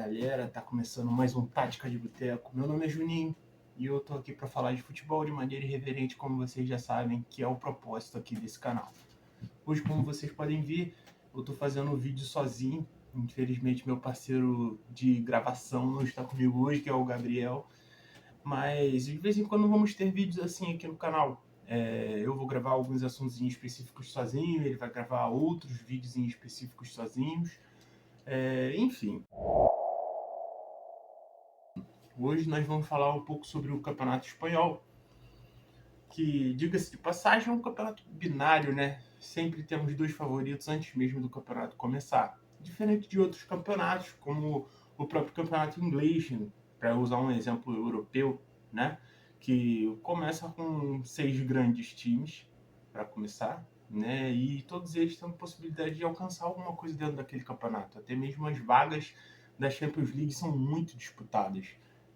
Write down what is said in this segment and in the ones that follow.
galera, tá começando mais um Tática de Boteco. Meu nome é Juninho e eu tô aqui para falar de futebol de maneira irreverente, como vocês já sabem, que é o propósito aqui desse canal. Hoje, como vocês podem ver, eu tô fazendo um vídeo sozinho. Infelizmente, meu parceiro de gravação não está comigo hoje, que é o Gabriel. Mas de vez em quando vamos ter vídeos assim aqui no canal. Eu vou gravar alguns assuntos em específicos sozinho, ele vai gravar outros vídeos em específicos sozinhos. Enfim. Hoje nós vamos falar um pouco sobre o Campeonato Espanhol, que, diga-se de passagem, é um campeonato binário, né? Sempre temos dois favoritos antes mesmo do campeonato começar. Diferente de outros campeonatos, como o próprio campeonato inglês, para usar um exemplo europeu, né? Que começa com 6 grandes times para começar, né? E todos eles têm a possibilidade de alcançar alguma coisa dentro daquele campeonato. Até mesmo as vagas da Champions League são muito disputadas.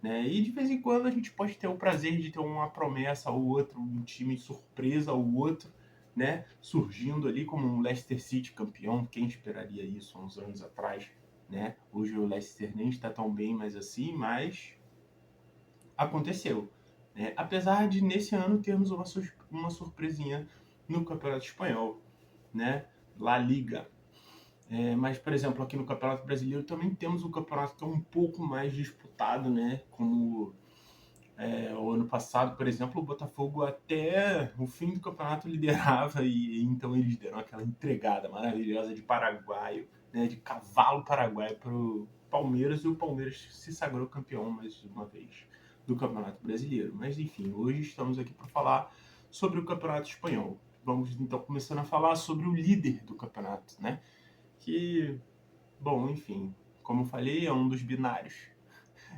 Né? E de vez em quando a gente pode ter o prazer de ter uma promessa ou outra, um time surpresa ou outro, né? Surgindo ali como um Leicester City campeão. Quem esperaria isso há uns anos atrás? Né? Hoje o Leicester nem está tão bem mais assim, mas aconteceu. Né? Apesar de nesse ano termos uma surpresinha no Campeonato Espanhol, né? La Liga. Mas, por exemplo, aqui no Campeonato Brasileiro também temos um campeonato que é um pouco mais disputado, né? Como o ano passado, por exemplo, o Botafogo até o fim do campeonato liderava e então eles deram aquela entregada maravilhosa de paraguaio, né? De cavalo paraguaio para o Palmeiras, e o Palmeiras se sagrou campeão mais uma vez do Campeonato Brasileiro. Mas, enfim, hoje estamos aqui para falar sobre o Campeonato Espanhol. Vamos então começando a falar sobre o líder do campeonato, né? Que, bom, enfim, como eu falei, é um dos binários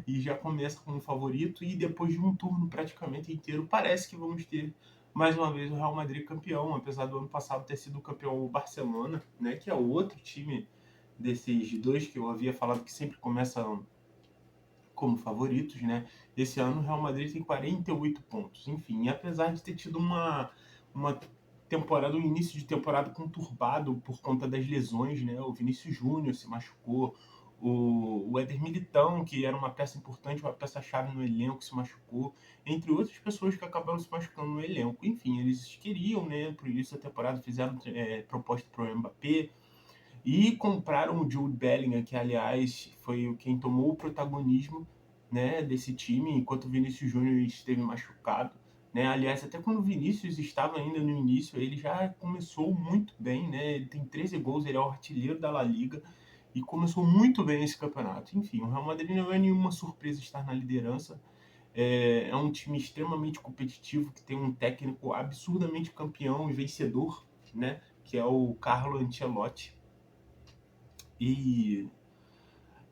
e já começa como favorito, e depois de um turno praticamente inteiro, parece que vamos ter mais uma vez o Real Madrid campeão, apesar do ano passado ter sido campeão o Barcelona, né, que é o outro time desses dois que eu havia falado que sempre começam como favoritos, né? Esse ano o Real Madrid tem 48 pontos. Enfim, e apesar de ter tido uma temporada, um início de temporada conturbado por conta das lesões, né? O Vinícius Júnior se machucou, o Éder Militão, que era uma peça importante, uma peça-chave no elenco, se machucou, entre outras pessoas que acabaram se machucando no elenco. Enfim, eles queriam, né, pro início da temporada, fizeram proposta para o Mbappé, e compraram o Jude Bellingham, que aliás foi quem tomou o protagonismo, né, desse time, enquanto o Vinícius Júnior esteve machucado. Né? Aliás, até quando o Vinícius estava ainda no início, ele já começou muito bem, né? Ele tem 13 gols, ele é o artilheiro da La Liga e começou muito bem esse campeonato. Enfim, o Real Madrid não é nenhuma surpresa estar na liderança. É um time extremamente competitivo, que tem um técnico absurdamente campeão e vencedor, né? Que é o Carlo Ancelotti. E,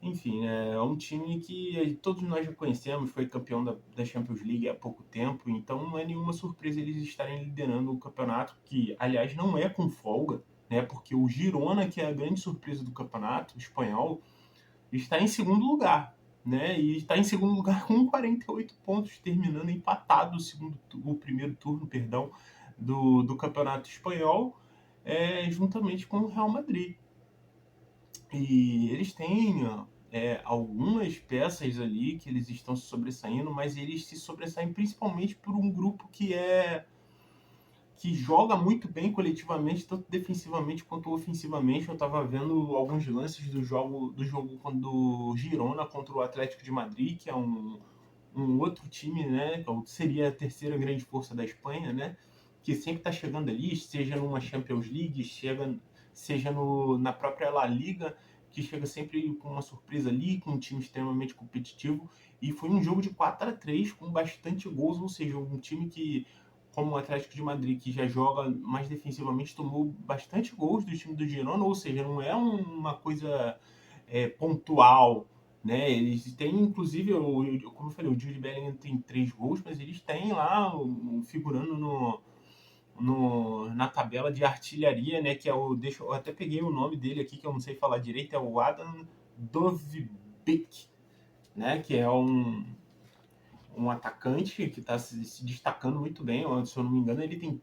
enfim, é um time que todos nós já conhecemos, foi campeão da Champions League há pouco tempo, então não é nenhuma surpresa eles estarem liderando o campeonato, que, aliás, não é com folga, né? Porque o Girona, que é a grande surpresa do campeonato espanhol, está em segundo lugar, né? E está em segundo lugar com 48 pontos, terminando empatado o primeiro turno, perdão, do campeonato espanhol, juntamente com o Real Madrid. E eles têm algumas peças ali que eles estão se sobressaindo, mas eles se sobressaem principalmente por um grupo que joga muito bem coletivamente, tanto defensivamente quanto ofensivamente. Eu estava vendo alguns lances do jogo do Girona contra o Atlético de Madrid, que é um outro time, né, que seria a terceira grande força da Espanha, né, que sempre está chegando ali, seja numa Champions League, seja na própria La Liga, que chega sempre com uma surpresa ali, com um time extremamente competitivo. E foi um jogo de 4-3 com bastante gols, ou seja, um time que, como o Atlético de Madrid, que já joga mais defensivamente, tomou bastante gols do time do Girona, ou seja, não é uma coisa pontual, né? Eles têm, inclusive, como eu falei, o Jude Bellingham tem 3 gols, mas eles têm lá, figurando na tabela de artilharia, né? Que é eu até peguei o nome dele aqui, que eu não sei falar direito, é o Adam Dovbyk, né? Que é um atacante que está se destacando muito bem. Se eu não me engano, ele tem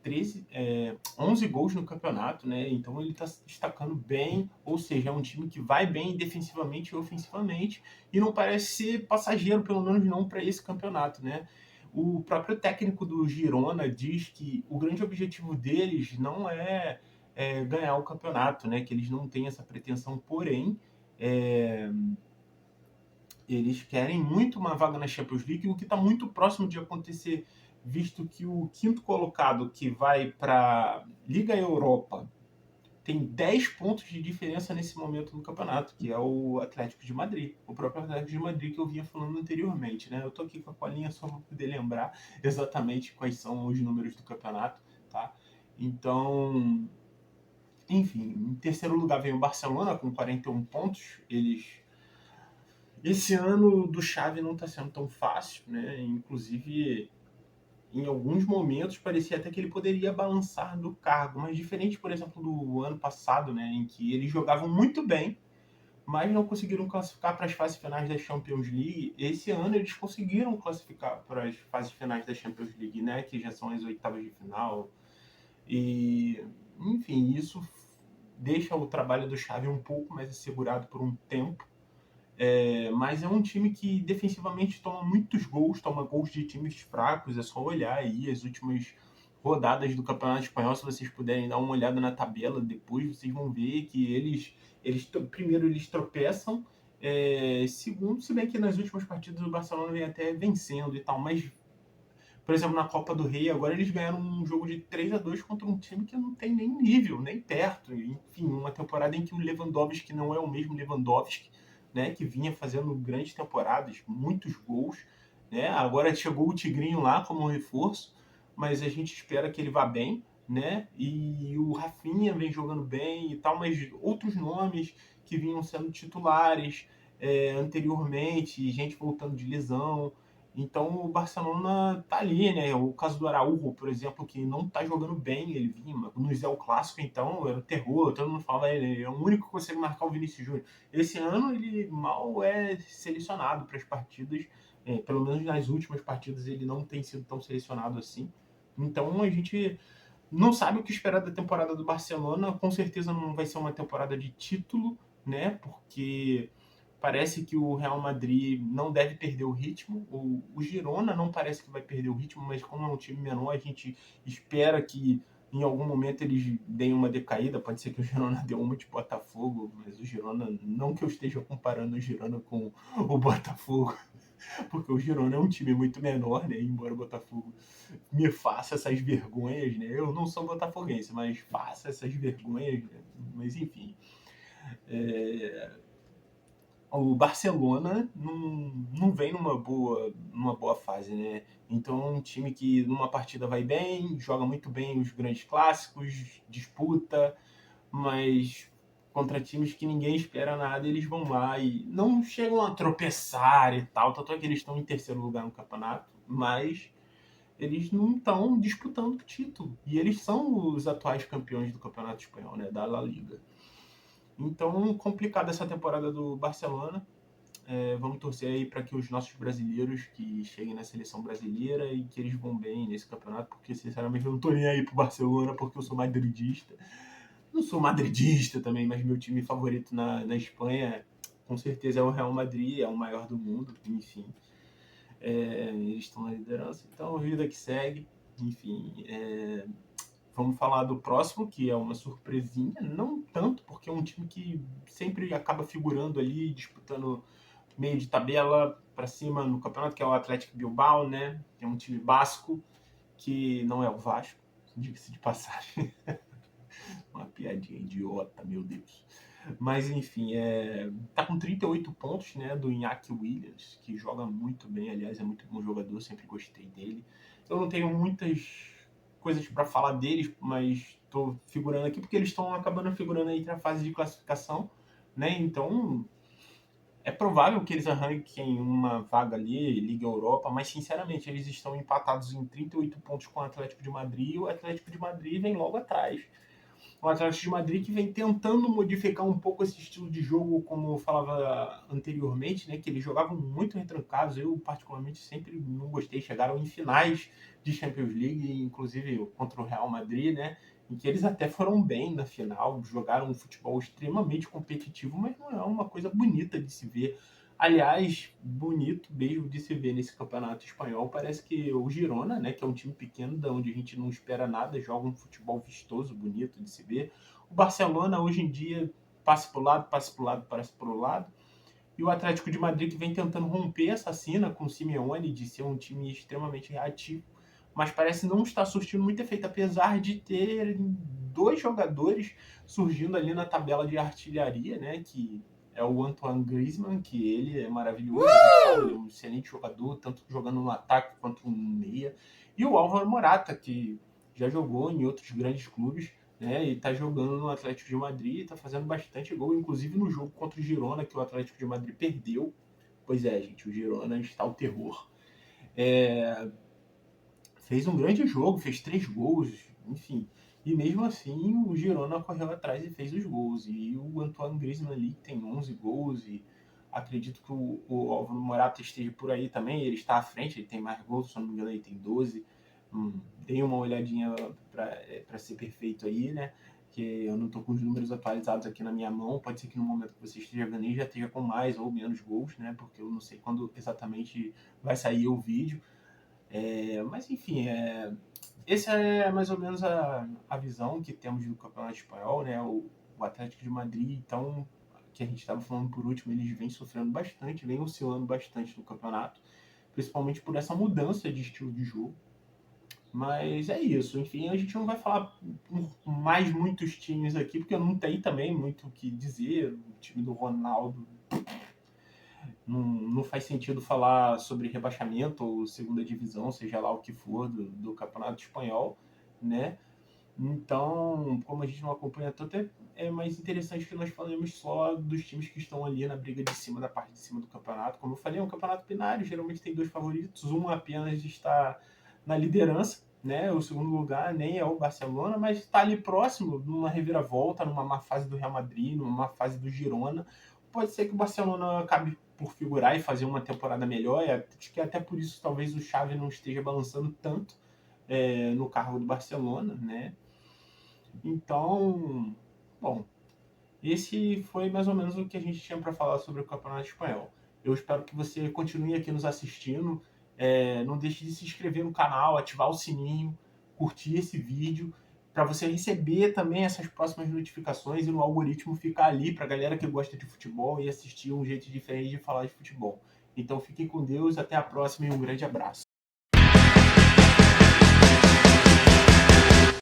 11 gols no campeonato, né? Então ele está se destacando bem, ou seja, é um time que vai bem defensivamente e ofensivamente, e não parece ser passageiro, pelo menos não para esse campeonato, né? O próprio técnico do Girona diz que o grande objetivo deles não é ganhar o campeonato, né? Que eles não têm essa pretensão, porém, é, eles querem muito uma vaga na Champions League, o que está muito próximo de acontecer, visto que o quinto colocado, que vai para Liga Europa, tem 10 pontos de diferença nesse momento do campeonato, que é o Atlético de Madrid. O próprio Atlético de Madrid que eu vinha falando anteriormente, né? Eu tô aqui com a colinha só para poder lembrar exatamente quais são os números do campeonato, tá? Então, enfim, em terceiro lugar vem o Barcelona com 41 pontos. Esse ano do Xavi não está sendo tão fácil, né? Inclusive, em alguns momentos parecia até que ele poderia balançar do cargo, mas diferente, por exemplo, do ano passado, né, em que eles jogavam muito bem, mas não conseguiram classificar para as fases finais da Champions League. Esse ano eles conseguiram classificar para as fases finais da Champions League, né, que já são as oitavas de final. E, enfim, isso deixa o trabalho do Xavi um pouco mais assegurado por um tempo. Mas é um time que defensivamente toma muitos gols, toma gols de times fracos. É só olhar aí as últimas rodadas do Campeonato Espanhol. Se vocês puderem dar uma olhada na tabela depois, vocês vão ver que primeiro eles tropeçam, segundo, se bem que nas últimas partidas o Barcelona vem até vencendo e tal, mas, por exemplo, na Copa do Rei, agora eles ganharam um jogo de 3-2 contra um time que não tem nem nível, nem perto. Enfim, uma temporada em que o Lewandowski não é o mesmo Lewandowski, né, que vinha fazendo grandes temporadas, muitos gols, né? Agora chegou o Tigrinho lá como reforço, mas a gente espera que ele vá bem, né? E o Rafinha vem jogando bem e tal, mas outros nomes que vinham sendo titulares anteriormente, gente voltando de lesão. Então o Barcelona tá ali, né? O caso do Araújo, por exemplo, que não tá jogando bem, ele vinha no Zé o Clássico, então era um terror, todo mundo falava, ele é o único que consegue marcar o Vinícius Júnior. Esse ano ele mal é selecionado para as partidas, pelo menos nas últimas partidas ele não tem sido tão selecionado assim. Então a gente não sabe o que esperar da temporada do Barcelona, com certeza não vai ser uma temporada de título, né? Porque parece que o Real Madrid não deve perder o ritmo. O Girona não parece que vai perder o ritmo, mas como é um time menor, a gente espera que em algum momento eles deem uma decaída. Pode ser que o Girona dê uma de Botafogo, mas o Girona, não que eu esteja comparando o Girona com o Botafogo, porque o Girona é um time muito menor, né? Embora o Botafogo me faça essas vergonhas, né? Eu não sou botafoguense, mas faça essas vergonhas, né? Mas enfim. O Barcelona não vem numa boa fase, né? Então é um time que numa partida vai bem, joga muito bem os grandes clássicos, disputa, mas contra times que ninguém espera nada, eles vão lá e não chegam a tropeçar e tal. Tanto é que eles estão em terceiro lugar no campeonato, mas eles não estão disputando o título. E eles são os atuais campeões do campeonato espanhol, né? Da La Liga. Então, complicada essa temporada do Barcelona. Vamos torcer aí para que os nossos brasileiros que cheguem na seleção brasileira e que eles vão bem nesse campeonato, porque sinceramente eu não tô nem aí pro Barcelona porque eu sou madridista. Não sou madridista também, mas meu time favorito na Espanha com certeza é o Real Madrid, é o maior do mundo, enfim. Eles estão na liderança, então a vida que segue, enfim. Vamos falar do próximo, que é uma surpresinha, não tanto, porque é um time que sempre acaba figurando ali, disputando meio de tabela para cima no campeonato, que é o Atlético Bilbao, né? É um time basco, que não é o Vasco, diga-se de passagem. Uma piadinha idiota, meu Deus. Mas enfim, tá com 38 pontos, né, do Iñaki Williams, que joga muito bem, aliás, é muito bom jogador, sempre gostei dele. Eu não tenho muitas coisas para falar deles, mas estou figurando aqui porque eles estão acabando figurando aí na fase de classificação, né? Então é provável que eles arranquem uma vaga ali, Liga Europa, mas sinceramente eles estão empatados em 38 pontos com o Atlético de Madrid e o Atlético de Madrid vem logo atrás. O Atlético de Madrid que vem tentando modificar um pouco esse estilo de jogo, como eu falava anteriormente, né, que eles jogavam muito retrancados. Eu, particularmente, sempre não gostei. Chegaram em finais de Champions League, inclusive contra o Real Madrid, né, em que eles até foram bem na final, jogaram um futebol extremamente competitivo, mas não é uma coisa bonita de se ver. Aliás, bonito mesmo de se ver nesse campeonato espanhol. Parece que o Girona, né, que é um time pequeno, da onde a gente não espera nada, joga um futebol vistoso, bonito de se ver. O Barcelona, hoje em dia, passa para o lado, passa para o lado, passa para o lado. E o Atlético de Madrid, que vem tentando romper essa cena com o Simeone, de ser um time extremamente reativo, mas parece não estar surtindo muito efeito, apesar de ter dois jogadores surgindo ali na tabela de artilharia, né, que é o Antoine Griezmann, que ele é maravilhoso, a gente sabe, ele é um excelente jogador, tanto jogando no ataque quanto no meia, e o Álvaro Morata, que já jogou em outros grandes clubes, né, e está jogando no Atlético de Madrid, está fazendo bastante gol, inclusive no jogo contra o Girona, que o Atlético de Madrid perdeu. Pois é, gente, o Girona está o terror. Fez um grande jogo, fez 3 gols, enfim. E mesmo assim, o Girona correu atrás e fez os gols. E o Antoine Griezmann ali tem 11 gols e acredito que o Álvaro Morata esteja por aí também. Ele está à frente, ele tem mais gols, se não me engano, ele tem 12. Dei uma olhadinha para ser perfeito aí, né? Que eu não estou com os números atualizados aqui na minha mão. Pode ser que no momento que você esteja vendo aí já esteja com mais ou menos gols, né? Porque eu não sei quando exatamente vai sair o vídeo. Mas enfim, essa é mais ou menos a visão que temos do Campeonato Espanhol, né? O Atlético de Madrid, então, que a gente estava falando por último, eles vêm sofrendo bastante, vêm oscilando bastante no campeonato, principalmente por essa mudança de estilo de jogo. Mas é isso, enfim, a gente não vai falar mais muitos times aqui, porque não tem também muito o que dizer. O time do Ronaldo não faz sentido falar sobre rebaixamento ou segunda divisão, seja lá o que for, do Campeonato Espanhol, né? Então, como a gente não acompanha tanto, é mais interessante que nós falemos só dos times que estão ali na briga de cima, da parte de cima do campeonato. Como eu falei, é um campeonato binário, geralmente tem dois favoritos, um apenas está na liderança, né? O segundo lugar nem é o Barcelona, mas está ali próximo, numa reviravolta, numa má fase do Real Madrid, numa má fase do Girona. Pode ser que o Barcelona acabe por figurar e fazer uma temporada melhor, acho que até por isso talvez o Xavi não esteja balançando tanto no cargo do Barcelona, né? Então, bom, esse foi mais ou menos o que a gente tinha para falar sobre o Campeonato Espanhol. Eu espero que você continue aqui nos assistindo. Não deixe de se inscrever no canal, ativar o sininho, curtir esse vídeo, para você receber também essas próximas notificações e no algoritmo ficar ali para a galera que gosta de futebol e assistir um jeito diferente de falar de futebol. Então fiquem com Deus, até a próxima e um grande abraço.